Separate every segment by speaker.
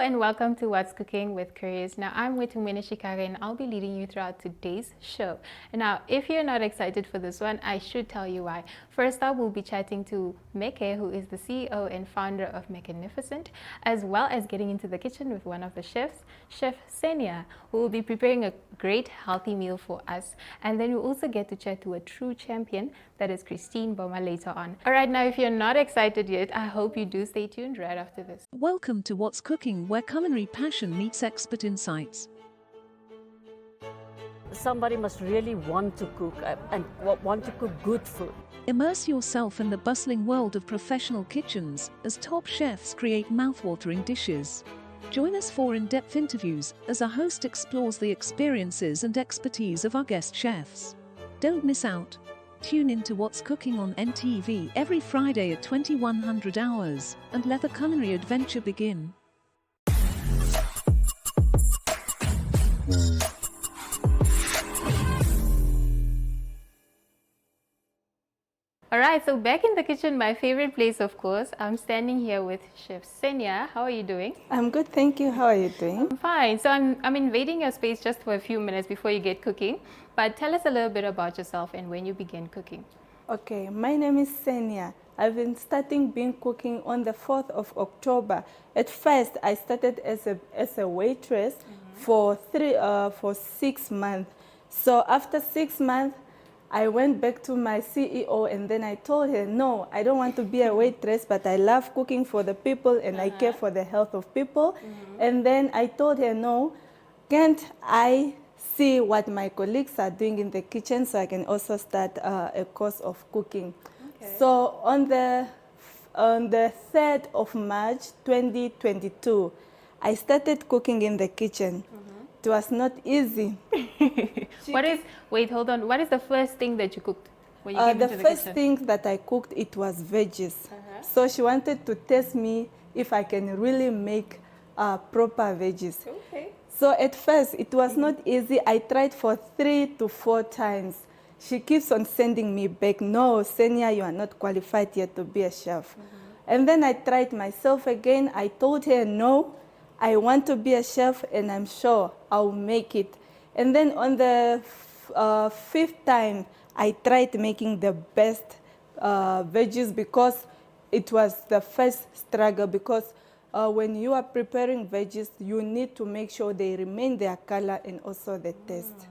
Speaker 1: and welcome to What's Cooking with Chris. Now I'm with Shikara and I'll be leading you throughout today's show. And now if you're not excited for this one, I should tell you why. First up, we'll be chatting to Meke, who is the CEO and founder of Mekenificent, as well as getting into the kitchen with one of the chefs, Chef Senia, who will be preparing a great healthy meal for us. And then we'll also get to chat to a true champion, that is Christine Mboma, later on. Alright, now if you're not excited yet, I hope you do stay tuned right after this.
Speaker 2: Welcome to What's Cooking, where culinary passion meets expert insights.
Speaker 3: Somebody must really want to cook and want to cook good food.
Speaker 2: Immerse yourself in the bustling world of professional kitchens as top chefs create mouth-watering dishes. Join us for in-depth interviews as our host explores the experiences and expertise of our guest chefs. Don't miss out. Tune in to What's Cooking on NTV every Friday at 2100 hours and let the culinary adventure begin.
Speaker 1: Alright, so back in the kitchen, my favorite place, of course. I'm standing here with Chef Senia. How are you doing?
Speaker 4: I'm good, thank you. How are you doing?
Speaker 1: I'm fine. So I'm invading your space just for a few minutes before you get cooking. But tell us a little bit about yourself and when you began cooking.
Speaker 4: Okay, my name is Senia. I've been starting cooking on the 4th of October. At first, I started as a waitress for 6 months. So after 6 months, I went back to my CEO and then I told her, no, I don't want to be a waitress, but I love cooking for the people and I care for the health of people. And then I told her, no, can't I see what my colleagues are doing in the kitchen so I can also start a course of cooking. Okay. So on the 3rd of March 2022, I started cooking in the kitchen. It was not easy.
Speaker 1: What is the first thing that you cooked when you came into the kitchen?
Speaker 4: The first thing that I cooked, it was veggies. So she wanted to test me if I can really make proper veggies.
Speaker 1: Okay.
Speaker 4: So at first, it was not easy. I tried for 3 to 4 times. She keeps on sending me back, no, Senia, you are not qualified yet to be a chef. And then I tried myself again. I told her, no, I want to be a chef and I'm sure I'll make it. And then on the 5th time, I tried making the best veggies because it was the first struggle, because when you are preparing veggies, you need to make sure they remain their color and also the taste.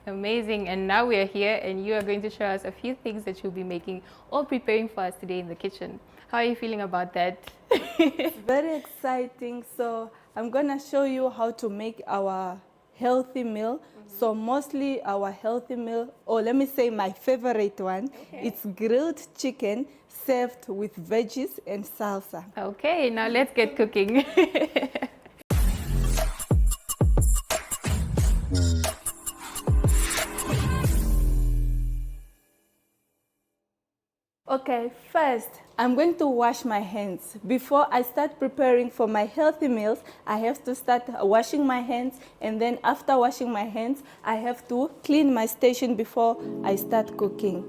Speaker 1: Amazing. And now we are here and you are going to show us a few things that you'll be making or preparing for us today in the kitchen. How are you feeling about that?
Speaker 4: It's very exciting. So I'm going to show you how to make our healthy meal. So mostly our healthy meal, or let me say my favorite one, it's grilled chicken served with veggies and salsa.
Speaker 1: Okay, now let's get cooking.
Speaker 4: Okay, first, I'm going to wash my hands. Before I start preparing for my healthy meals, I have to start washing my hands, and then after washing my hands, I have to clean my station before I start cooking.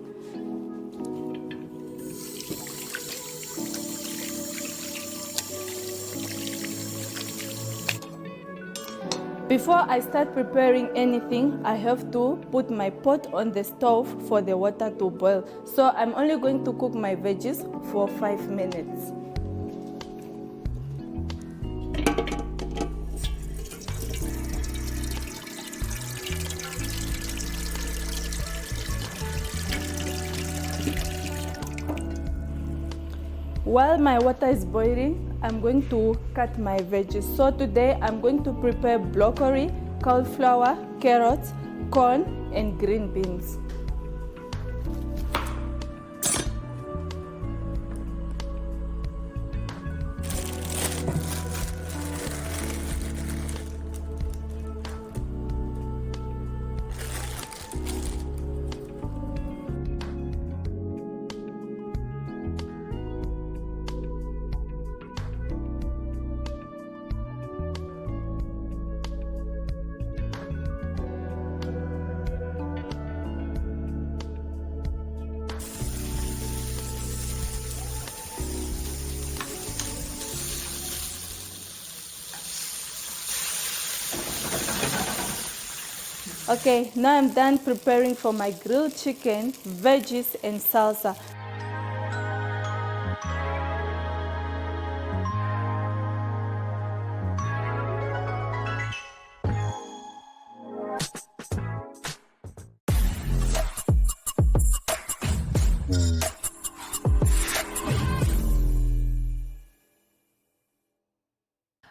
Speaker 4: Before I start preparing anything, I have to put my pot on the stove for the water to boil. So I'm only going to cook my veggies for 5 minutes. While my water is boiling, I'm going to cut my veggies. So today I'm going to prepare broccoli, cauliflower, carrots, corn, and green beans. Okay, now I'm done preparing for my grilled chicken, veggies and salsa.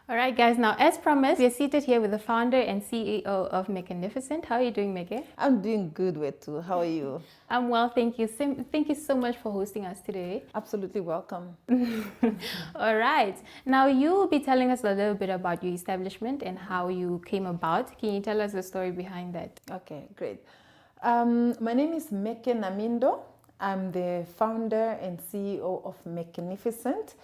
Speaker 1: All right, guys, now as promised, we are seated here with the founder and CEO of Mekenificent. How are you doing, Meke?
Speaker 5: I'm doing good, Wetu. How are you?
Speaker 1: I'm well, thank you. Thank you so much for hosting us today.
Speaker 5: Absolutely welcome.
Speaker 1: All right, now you will be telling us a little bit about your establishment and how you came about. Can you tell us the story behind that?
Speaker 5: Okay, great. My name is Meke Namindo. I'm the founder and CEO of Mekenificent.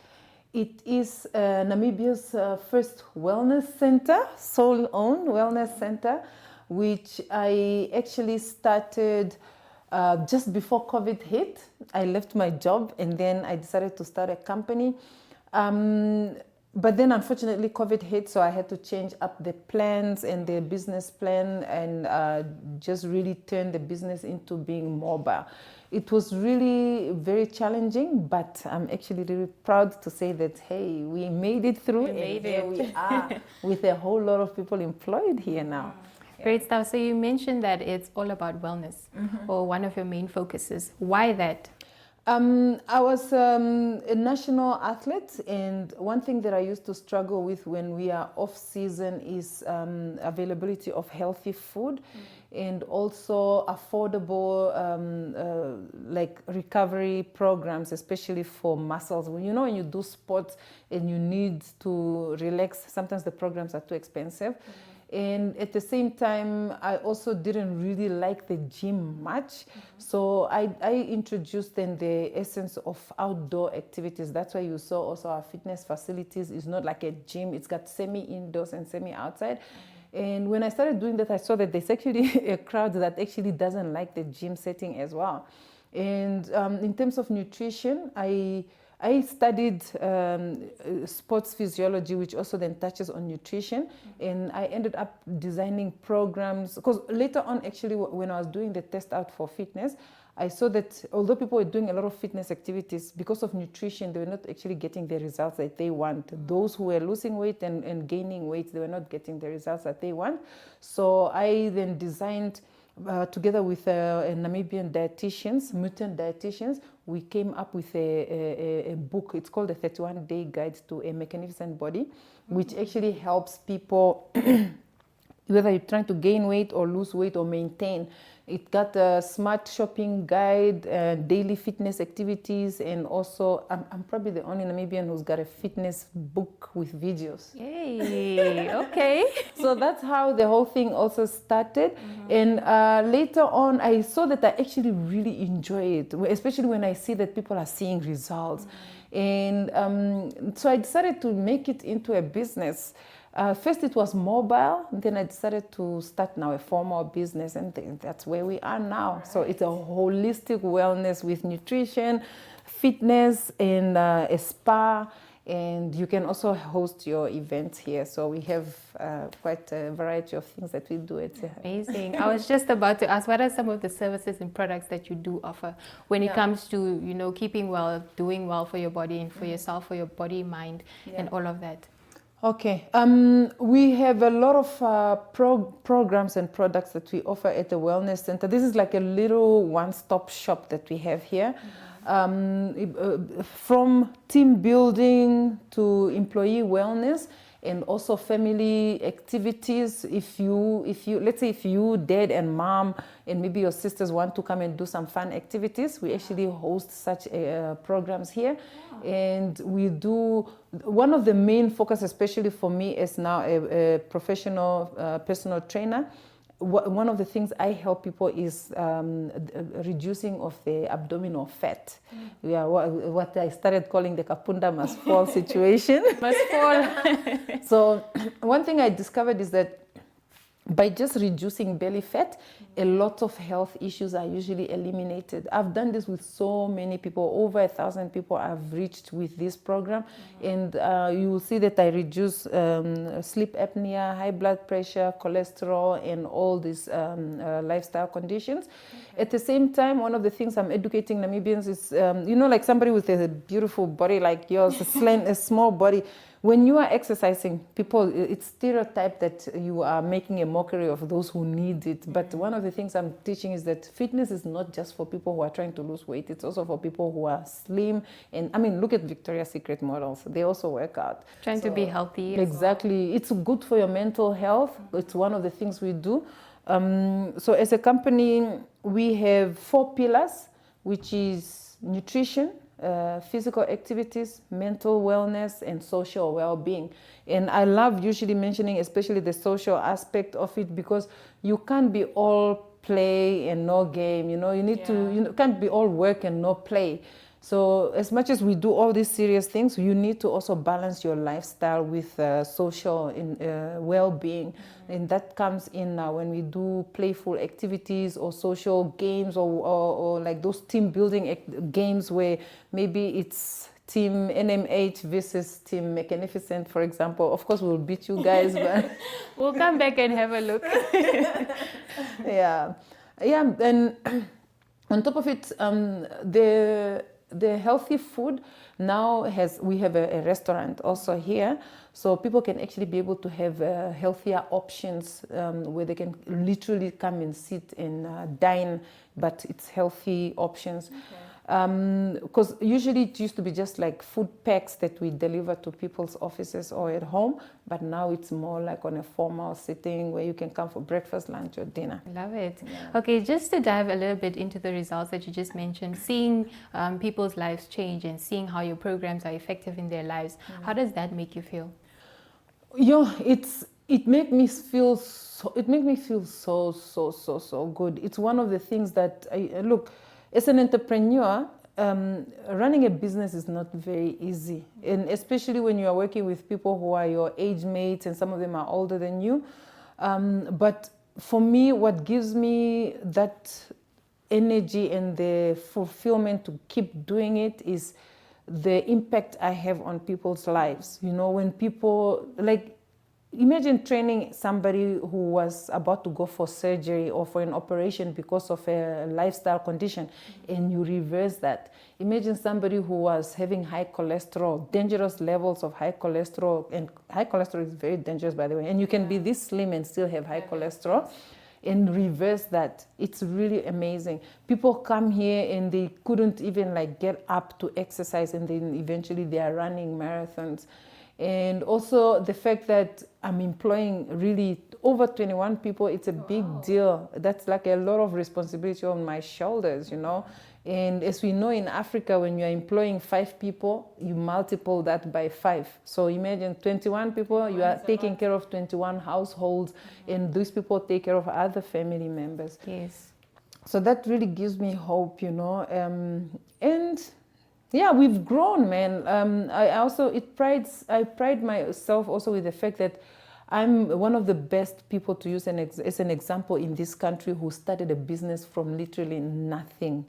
Speaker 5: It is Namibia's first wellness center, soul-owned wellness center, which I actually started just before COVID hit. I left my job and then I decided to start a company. But then unfortunately COVID hit, so I had to change up the plans and the business plan and just really turn the business into being mobile. It was really very challenging, but I'm actually really proud to say that, hey, we made it through and here we are with a whole lot of people employed here now.
Speaker 1: Great stuff. So you mentioned that it's all about wellness, or one of your main focuses. Why that?
Speaker 5: I was a national athlete, and one thing that I used to struggle with when we are off season is availability of healthy food and also affordable like recovery programs, especially for muscles. When you do sports and you need to relax, sometimes the programs are too expensive. And at the same time, I also didn't really like the gym much. So I introduced then the essence of outdoor activities. That's why you saw also our fitness facilities is not like a gym. It's got semi-indoors and semi-outside. And when I started doing that, I saw that there's actually a crowd that actually doesn't like the gym setting as well. And in terms of nutrition, I studied sports physiology, which also then touches on nutrition. And I ended up designing programs, because later on, actually, when I was doing the test out for fitness, I saw that although people were doing a lot of fitness activities, because of nutrition, they were not actually getting the results that they want. Those who were losing weight and gaining weight, they were not getting the results that they want. So I then designed, together with Namibian dietitians, mutant dietitians, we came up with a book. It's called the 31-Day Guide to a Mekenificent Body, which actually helps people, whether you're trying to gain weight or lose weight or maintain. It got a smart shopping guide, daily fitness activities, and also I'm probably the only Namibian who's got a fitness book with videos.
Speaker 1: Yay, okay.
Speaker 5: So that's how the whole thing also started. And later on, I saw that I actually really enjoy it, especially when I see that people are seeing results. And so I decided to make it into a business. First it was mobile, then I decided to start now a formal business, and that's where we are now. Right. So it's a holistic wellness with nutrition, fitness, and a spa, and you can also host your events here. So we have quite a variety of things that we do at
Speaker 1: Amazing. I was just about to ask, what are some of the services and products that you do offer when it comes to, keeping well, doing well for your body and for yourself, for your body, mind, and all of that?
Speaker 5: Okay, we have a lot of programs and products that we offer at the Wellness Center. This is like a little one-stop shop that we have here. From team building to employee wellness and also family activities. If you let's say if you, dad and mom and maybe your sisters want to come and do some fun activities, we actually host such programs here. And we do, one of the main focus, especially for me as now a professional personal trainer, one of the things I help people is reducing of the abdominal fat. Yeah, what I started calling the Kapunda must fall situation.
Speaker 1: Must fall.
Speaker 5: So one thing I discovered is that by just reducing belly fat, a lot of health issues are usually eliminated. I've done this with so many people. Over 1,000 people I've reached with this program. And you will see that I reduce sleep apnea, high blood pressure, cholesterol, and all these lifestyle conditions. At the same time, one of the things I'm educating Namibians is, like somebody with a beautiful body like yours, a small body. When you are exercising, people, it's stereotyped that you are making a mockery of those who need it. But one of the things I'm teaching is that fitness is not just for people who are trying to lose weight. It's also for people who are slim. And I mean, look at Victoria's Secret models. They also work out.
Speaker 1: Trying to be healthy.
Speaker 5: Exactly. It's good for your mental health. It's one of the things we do. So as a company, we have 4 pillars, which is nutrition, physical activities, mental wellness, and social well-being. And I love usually mentioning especially the social aspect of it, because you can't be all play and no game. You need to, can't be all work and no play. So as much as we do all these serious things, you need to also balance your lifestyle with social well-being. And that comes in when we do playful activities or social games or like those team building games where maybe it's Team NMH versus Team Mekenificent, for example. Of course, we'll beat you guys, but
Speaker 1: we'll come back and have a look.
Speaker 5: Yeah. And on top of it, the healthy food now we have a restaurant also here, so people can actually be able to have healthier options where they can literally come and sit and dine, but it's healthy options. Because usually it used to be just like food packs that we deliver to people's offices or at home, but now it's more like on a formal setting where you can come for breakfast, lunch, or dinner.
Speaker 1: Love it. Yeah. Okay, just to dive a little bit into the results that you just mentioned, seeing people's lives change and seeing how your programs are effective in their lives, how does that make you feel? It makes me feel so good. It's one of the things that look. As an entrepreneur, running a business is not very easy, and especially when you are working with people who are your age mates and some of them are older than you. But for me, what gives me that energy and the fulfillment to keep doing it is the impact I have on people's lives. When people, like, imagine training somebody who was about to go for surgery or for an operation because of a lifestyle condition, and you reverse that. Imagine somebody who was having high cholesterol, dangerous levels of high cholesterol, and high cholesterol is very dangerous, by the way, and you can be this slim and still have high cholesterol, and reverse that. It's really amazing. People come here and they couldn't even get up to exercise, and then eventually they are running marathons. And also the fact that I'm employing really over 21 people, it's a big deal. That's like a lot of responsibility on my shoulders, And as we know in Africa, when you're employing 5 people, you multiply that by 5. So imagine 21 people, you are taking care of 21 households, and these people take care of other family members. Yes.
Speaker 5: So that really gives me hope, and yeah, we've grown, man. I pride myself also with the fact that I'm one of the best people to use as an example in this country who started a business from literally nothing.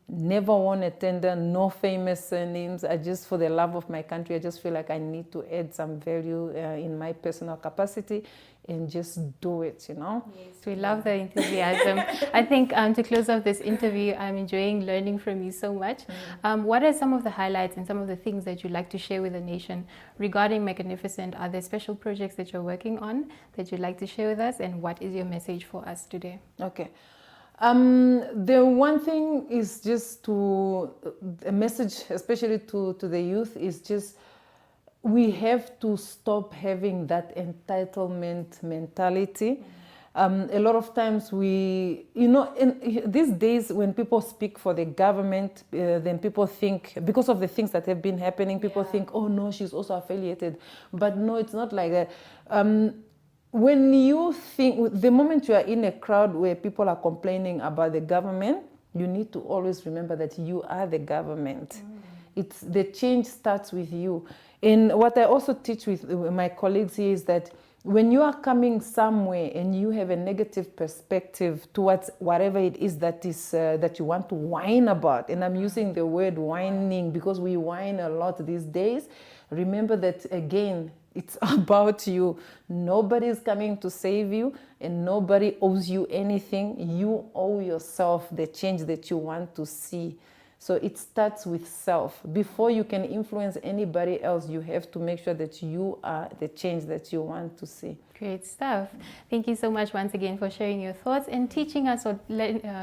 Speaker 5: Never won a tender, no famous names. For the love of my country, I just feel like I need to add some value in my personal capacity and just do it,
Speaker 1: Yes, we love the enthusiasm. I think to close off this interview, I'm enjoying learning from you so much. What are some of the highlights and some of the things that you'd like to share with the nation regarding Mekenificent? Are there special projects that you're working on that you'd like to share with us? And what is your message for us today?
Speaker 5: Okay. The one thing is just a message, especially to the youth, is just we have to stop having that entitlement mentality. A lot of times in these days when people speak for the government, then people think, because of the things that have been happening, people think, oh no, she's also affiliated. But no, it's not like that. When you think, the moment you are in a crowd where people are complaining about the government, you need to always remember that you are the government. The change starts with you. And what I also teach with my colleagues here is that when you are coming somewhere and you have a negative perspective towards whatever it is that you want to whine about, and I'm using the word whining because we whine a lot these days, remember that again, it's about you. Nobody is coming to save you and nobody owes you anything. You owe yourself the change that you want to see. So it starts with self. Before you can influence anybody else, you have to make sure that you are the change that you want to see.
Speaker 1: Great stuff. Thank you so much once again for sharing your thoughts and teaching us or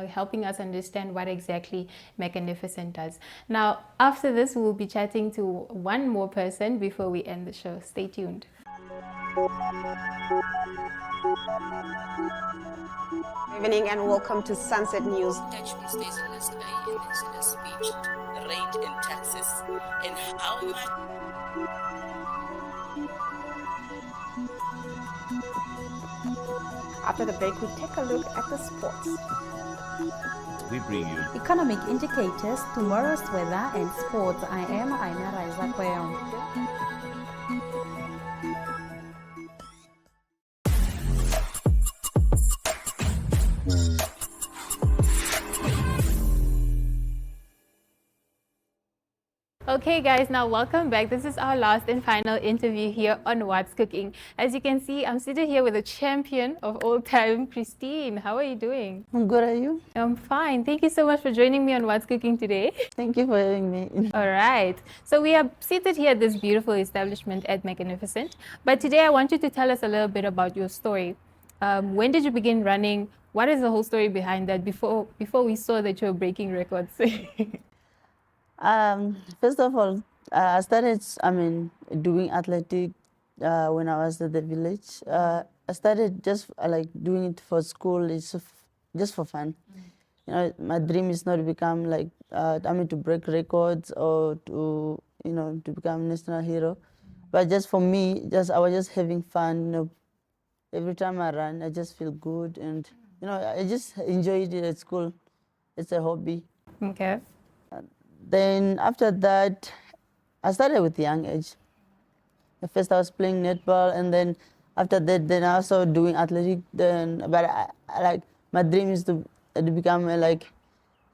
Speaker 1: helping us understand what exactly Mekenificent does. Now, after this, we'll be chatting to one more person before we end the show. Stay tuned.
Speaker 6: Good evening and welcome to Sunset News.
Speaker 7: Dutch stays in this guy in his speech, rate in Texas, and how much.
Speaker 6: After the break, we take a look at the sports.
Speaker 8: We bring you
Speaker 9: economic indicators, tomorrow's weather, and sports. I am Aina Raiza Kweo.
Speaker 1: Okay guys, now welcome back. This is our last and final interview here on What's Cooking. As you can see, I'm sitting here with a champion of all time, Christine. How are you doing?
Speaker 10: I'm good, are you?
Speaker 1: I'm fine. Thank you so much for joining me on What's Cooking today.
Speaker 10: Thank you for having me.
Speaker 1: All right. So we are seated here at this beautiful establishment at Mekenificent. But today I want you to tell us a little bit about your story. When did you begin running? What is the whole story behind that before we saw that you were breaking records?
Speaker 10: First of all, I started, doing athletic when I was at the village. I started just like doing it for school. It's just for fun. You know, my dream is not to become like, to break records or to become national hero. But just for me, I was just having fun. You know, every time I run, I just feel good, and I just enjoyed it at school. It's a hobby.
Speaker 1: Okay.
Speaker 10: Then after that, I started with young age. At first I was playing netball, and then after that, then I also doing athletic. But I like, my dream is to become a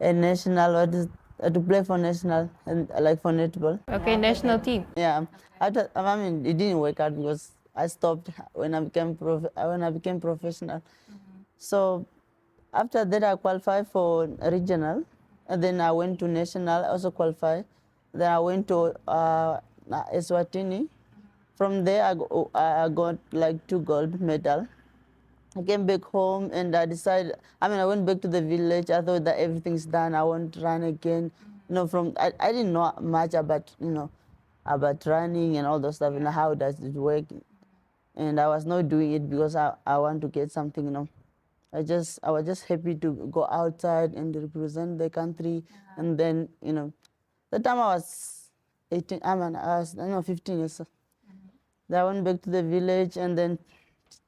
Speaker 10: national, to play for national and like for netball.
Speaker 1: Okay, national team.
Speaker 10: Yeah. After, it didn't work out because I stopped when I became professional. So after that, I qualified for regional. And then I went to national, also qualified. Then I went to Eswatini. From there, I got like 2 gold medals. I came back home and I decided, I went back to the village. I thought that everything's done. I want to run again. I didn't know much about, about running and all those stuff and how does it work. And I was not doing it because I want to get something, I was just happy to go outside and represent the country. And then, the time I was 18, I was 15 years old. Then I went back to the village, and then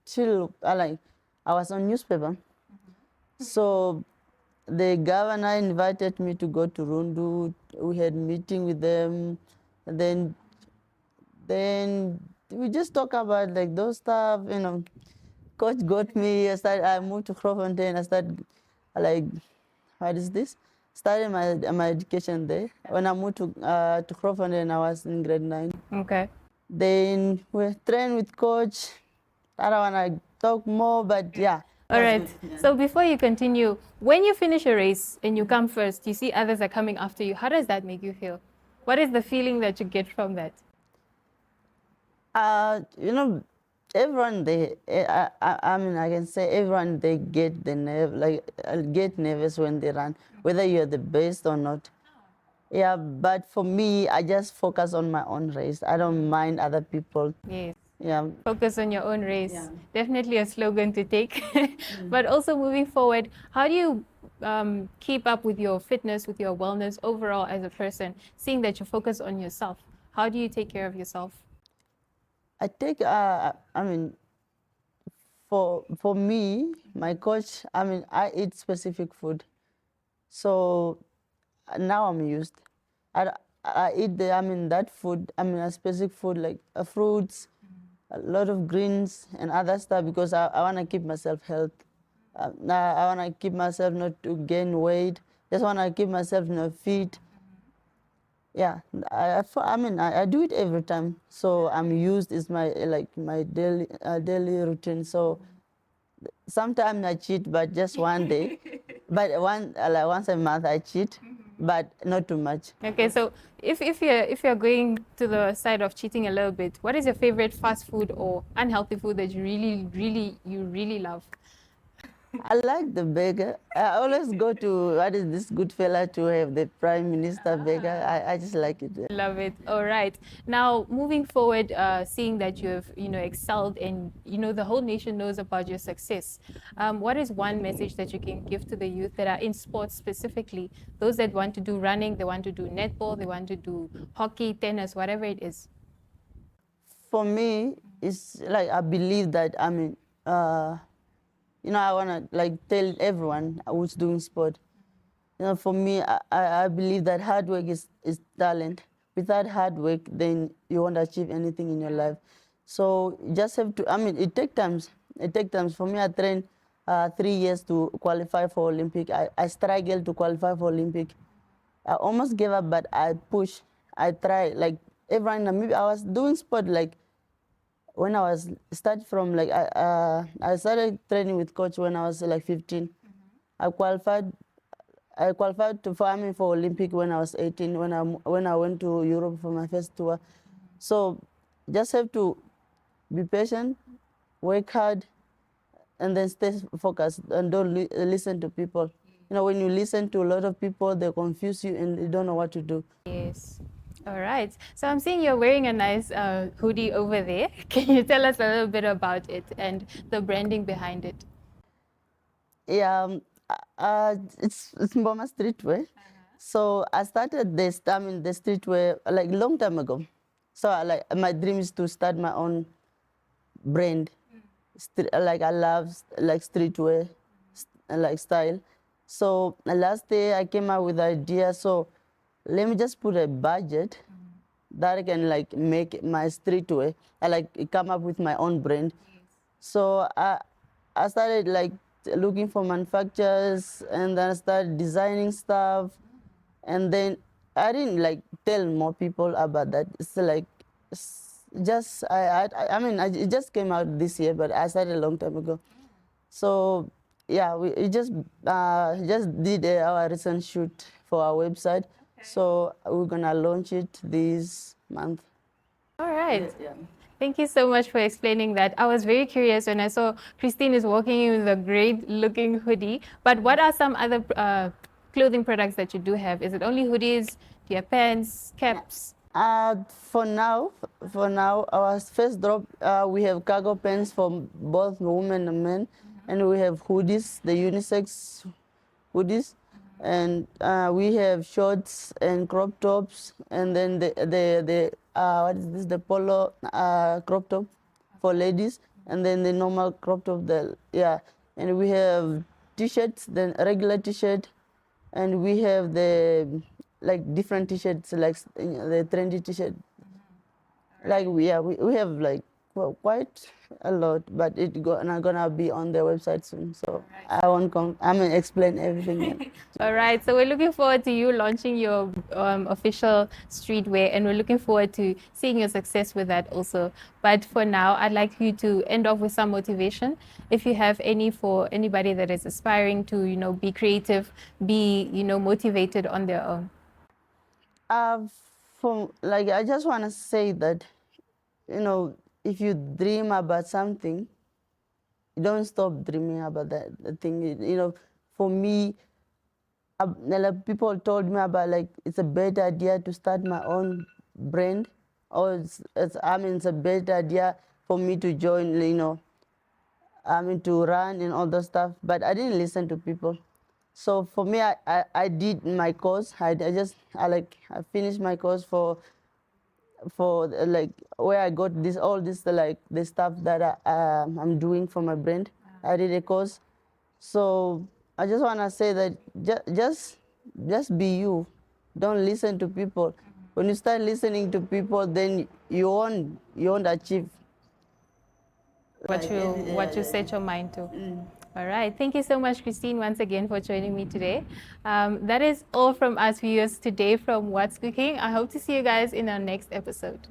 Speaker 10: till I was on newspaper. So the governor invited me to go to Rundu. We had meeting with them, and then we just talk about like those stuff, Coach got me. I moved to Grootfontein. I started started my education there. When I moved to Grootfontein, I was in grade 9.
Speaker 1: Okay.
Speaker 10: Then we trained with coach. I don't want to talk more, but yeah.
Speaker 1: All right. Yeah. So before you continue, when you finish a race and you come first, you see others are coming after you. How does that make you feel? What is the feeling that you get from that?
Speaker 10: Everyone I can say everyone they get get nervous when they run, whether you're the best or not. Yeah, but for me, I just focus on my own race. I don't mind other people.
Speaker 1: Yes.
Speaker 10: Yeah.
Speaker 1: Focus on your own race. Yeah. Definitely a slogan to take. But also moving forward, how do you keep up with your fitness, with your wellness overall as a person, seeing that you focus on yourself? How do you take care of yourself?
Speaker 10: I take, for me, my coach, I eat specific food. So now I'm used. I eat that food, a specific food like fruits, a lot of greens and other stuff because I want to keep myself healthy. I want to keep myself not to gain weight. Just want to keep myself fit. Yeah, I do it every time. So I'm used. It's my my daily routine. So sometimes I cheat, but just one day. But once a month I cheat, but not too much.
Speaker 1: Okay, so if you're going to the side of cheating a little bit, what is your favorite fast food or unhealthy food that you really love?
Speaker 10: I like the burger. I always go to, what is this good fella to have the Prime Minister burger. I just like it.
Speaker 1: Love it. All right. Now, moving forward, seeing that you have, excelled and, the whole nation knows about your success, what is one message that you can give to the youth that are in sports specifically? Those that want to do running, they want to do netball, they want to do hockey, tennis, whatever it is.
Speaker 10: For me, it's like I believe that, I want to tell everyone who's doing sport. For me, I believe that hard work is talent. Without hard work, then you won't achieve anything in your life. So you just have to, it takes time. It takes time. For me, I trained 3 years to qualify for Olympic. I struggled to qualify for Olympic. I almost gave up, but I pushed. I tried. Like everyone, maybe I was doing sport when I was started from I started training with coach when I was 15. I qualified for Olympic when I was 18 when I went to Europe for my first tour. So just have to be patient, work hard, and then stay focused and don't listen to people. When you listen to a lot of people, they confuse you and you don't know what to do.
Speaker 1: Yes. All right. So I'm seeing you're wearing a nice hoodie over there. Can you tell us a little bit about it and the branding behind it?
Speaker 10: Yeah, it's Mboma streetwear. So I started the streetwear long time ago. So my dream is to start my own brand. I love streetwear, style. So last day I came up with the idea. So let me just put a budget that I can make my streetwear. I come up with my own brand. So I started looking for manufacturers, and then I started designing stuff, and then I didn't tell more people about that. It's it just came out this year, but I started a long time ago. So yeah, we just did our recent shoot for our website. So we're gonna launch it this month.
Speaker 1: All right.
Speaker 10: Yeah.
Speaker 1: Thank you so much for explaining that. I was very curious when I saw Christine is walking in with a great looking hoodie. But what are some other clothing products that you do have? Is it only hoodies? Do you have pants, caps?
Speaker 10: For now, our first drop, we have cargo pants for both women and men, and we have hoodies, the unisex hoodies, and we have shorts and crop tops, and then the what is this? The polo crop top for ladies, and then the normal crop top. And we have t-shirts, then regular t-shirt, and we have the different t-shirts, the trendy t-shirt. We have quite a lot, but it's gonna be on the website soon. So I won't explain everything yet.
Speaker 1: All right, so we're looking forward to you launching your official streetwear, and we're looking forward to seeing your success with that also. But for now, I'd like you to end off with some motivation. If you have any for anybody that is aspiring to, be creative, be, motivated on their own.
Speaker 10: I just want to say that, if you dream about something, don't stop dreaming about that thing. For me, people told me about it's a better idea to start my own brand, or it's a better idea for me to join, to run and all that stuff. But I didn't listen to people. So for me, I did my course. I finished my course for where I got all this the stuff that I'm doing for my brand. I did a course. So I just want to say that just be you. Don't listen to people. When you start listening to people, then you won't achieve.
Speaker 1: what you set your mind to. All right. Thank you so much, Christine, once again for joining me today. That is all from us viewers today from What's Cooking. I hope to see you guys in our next episode.